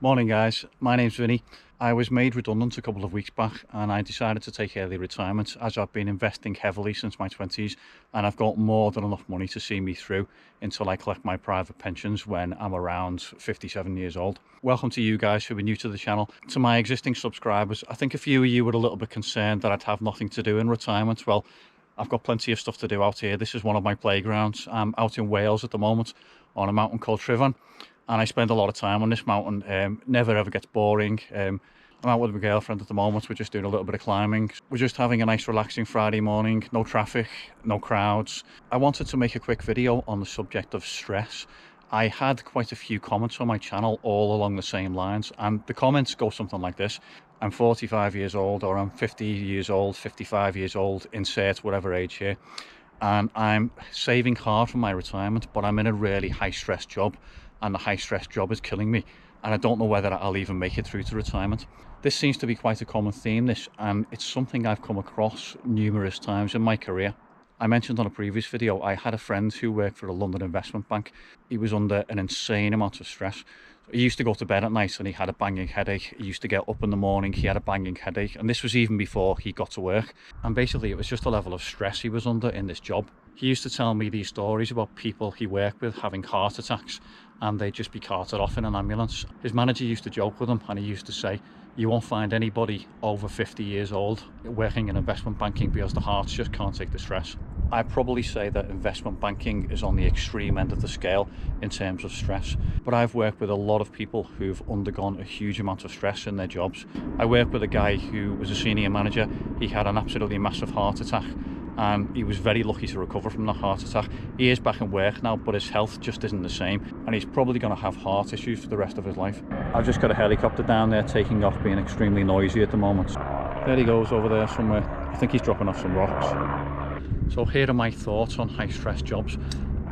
Morning guys, my name's Vinny. I was made redundant a couple of weeks back and I decided to take early retirement as I've been investing heavily since my 20s and I've got more than enough money to see me through until I collect my private pensions when I'm around 57 years old. Welcome to you guys who are new to the channel. To my existing subscribers, I think a few of you were a little bit concerned that I'd have nothing to do in retirement. Well, I've got plenty of stuff to do out here. This is one of my playgrounds. I'm out in Wales at the moment on a mountain called Tryfan. And I spend a lot of time on this mountain. Never ever gets boring. I'm out with my girlfriend at the moment. We're just doing a little bit of climbing. We're just having a nice relaxing Friday morning. No traffic, no crowds. I wanted to make a quick video on the subject of stress. I had quite a few comments on my channel all along the same lines, and the comments go something like this: I'm 45 years old, or I'm 50 years old, 55 years old, insert whatever age here, and I'm saving hard for my retirement, but I'm in a really high stress job, and the high stress job is killing me, and I don't know whether I'll even make it through to retirement. This seems to be quite a common theme, and it's something I've come across numerous times in my career. I mentioned on a previous video, I had a friend who worked for a London investment bank. He was under an insane amount of stress. He used to go to bed at night and he had a banging headache. He used to get up in the morning, he had a banging headache, and this was even before he got to work. And basically it was just a level of stress he was under in this job. He used to tell me these stories about people he worked with having heart attacks, and they'd just be carted off in an ambulance. His manager used to joke with him, and he used to say, you won't find anybody over 50 years old working in investment banking because the hearts just can't take the stress. I'd probably say that investment banking is on the extreme end of the scale in terms of stress, but I've worked with a lot of people who've undergone a huge amount of stress in their jobs. I worked with a guy who was a senior manager. He had an absolutely massive heart attack, and he was very lucky to recover from that heart attack. He is back in work now, but his health just isn't the same, and he's probably going to have heart issues for the rest of his life. I've just got a helicopter down there taking off, being extremely noisy at the moment. There he goes over there somewhere. I think he's dropping off some rocks. So here are my thoughts on high stress jobs.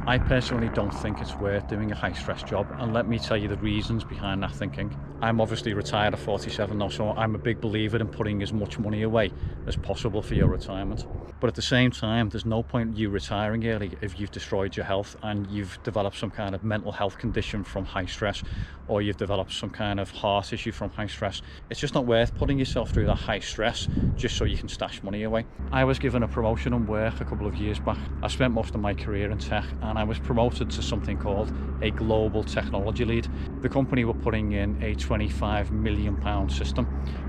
I personally don't think it's worth doing a high stress job, and let me tell you the reasons behind that thinking. I'm obviously retired at 47 now, so I'm a big believer in putting as much money away as possible for your retirement. But at the same time, there's no point you retiring early if you've destroyed your health and you've developed some kind of mental health condition from high stress, or you've developed some kind of heart issue from high stress. It's just not worth putting yourself through that high stress just so you can stash money away. I was given a promotion in work a couple of years back. I spent most of my career in tech, and I was promoted to something called a global technology lead. The company were putting in a £25 million system,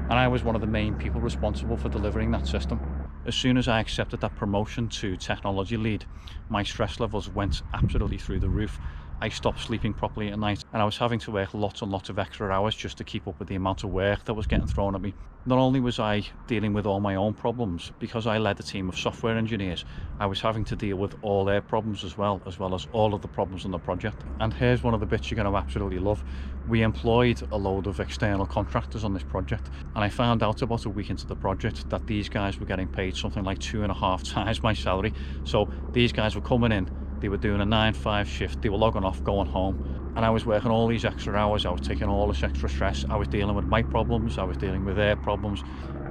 and I was one of the main people responsible for delivering that system. As soon as I accepted that promotion to technology lead, my stress levels went absolutely through the roof. I stopped sleeping properly at night, and I was having to work lots and lots of extra hours just to keep up with the amount of work that was getting thrown at me. Not only was I dealing with all my own problems, because I led a team of software engineers, I was having to deal with all their problems as well as all of the problems on the project. And here's one of the bits you're going to absolutely love. We employed a load of external contractors on this project, and I found out about a week into the project that these guys were getting paid something like 2.5 times my salary. So these guys were coming in, they were doing a 9-5 shift, they were logging off, going home, and I was working all these extra hours. I was taking all this extra stress. I was dealing with my problems, I was dealing with their problems,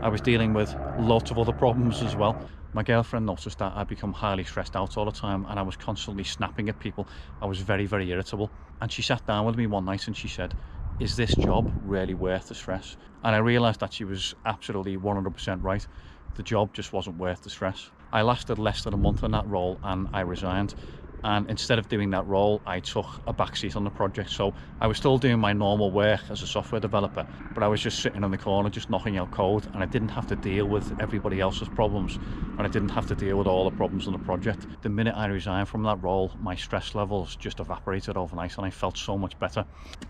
I was dealing with lots of other problems as well. My girlfriend noticed that I'd become highly stressed out all the time, and I was constantly snapping at people. I was very, very irritable, and she sat down with me one night and she said, is this job really worth the stress? And I realized that she was absolutely 100% right. The job just wasn't worth the stress. I lasted less than a month in that role and I resigned. And instead of doing that role, I took a backseat on the project. So I was still doing my normal work as a software developer, but I was just sitting in the corner, just knocking out code, and I didn't have to deal with everybody else's problems, and I didn't have to deal with all the problems on the project. The minute I resigned from that role, my stress levels just evaporated overnight, and I felt so much better.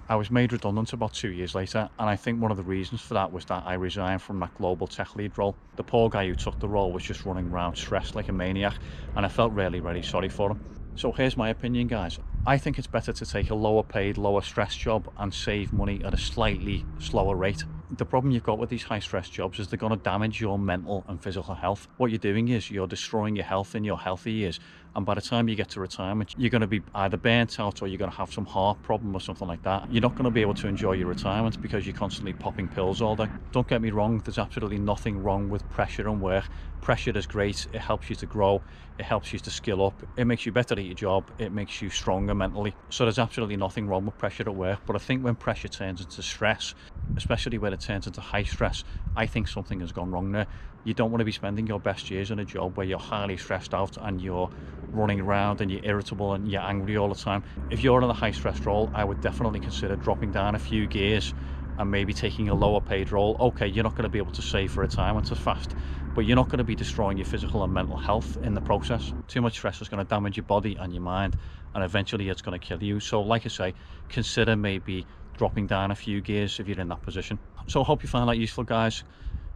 I was made redundant about 2 years later, and I think one of the reasons for that was that I resigned from that global tech lead role. The poor guy who took the role was just running around stressed like a maniac, and I felt really, really sorry for him. So here's my opinion, guys. I think it's better to take a lower paid, lower stress job and save money at a slightly slower rate. The problem you've got with these high stress jobs is they're going to damage your mental and physical health. What you're doing is you're destroying your health in your healthy years, and by the time you get to retirement, you're going to be either burnt out or you're going to have some heart problem or something like that. You're not going to be able to enjoy your retirement because you're constantly popping pills all day. Don't get me wrong, there's absolutely nothing wrong with pressure and work. Pressure is great. It helps you to grow, it helps you to skill up, it makes you better at your job, it makes you stronger mentally. So there's absolutely nothing wrong with pressure at work. But I think when pressure turns into stress, especially when it turns into high stress, I think something has gone wrong there. You don't want to be spending your best years in a job where you're highly stressed out and you're running around and you're irritable and you're angry all the time. If you're in a high stress role, I would definitely consider dropping down a few gears and maybe taking a lower paid role. Okay, you're not going to be able to save for retirement as fast, but you're not going to be destroying your physical and mental health in the process. Too much stress is going to damage your body and your mind, and eventually it's going to kill you. So like I say, consider maybe dropping down a few gears if you're in that position. So I hope you found that useful, guys.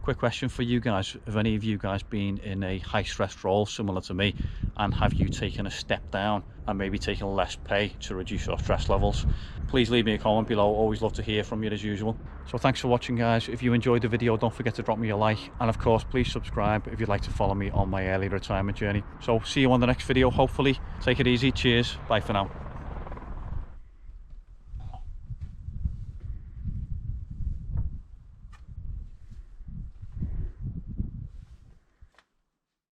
Quick question for you guys: have any of you guys been in a high stress role similar to me, and have you taken a step down and maybe taken less pay to reduce your stress levels? Please leave me a comment below. Always love to hear from you as usual. So thanks for watching, guys. If you enjoyed the video, don't forget to drop me a like, and of course please subscribe if you'd like to follow me on my early retirement journey. So see you on the next video, hopefully. Take it easy. Cheers. Bye for now.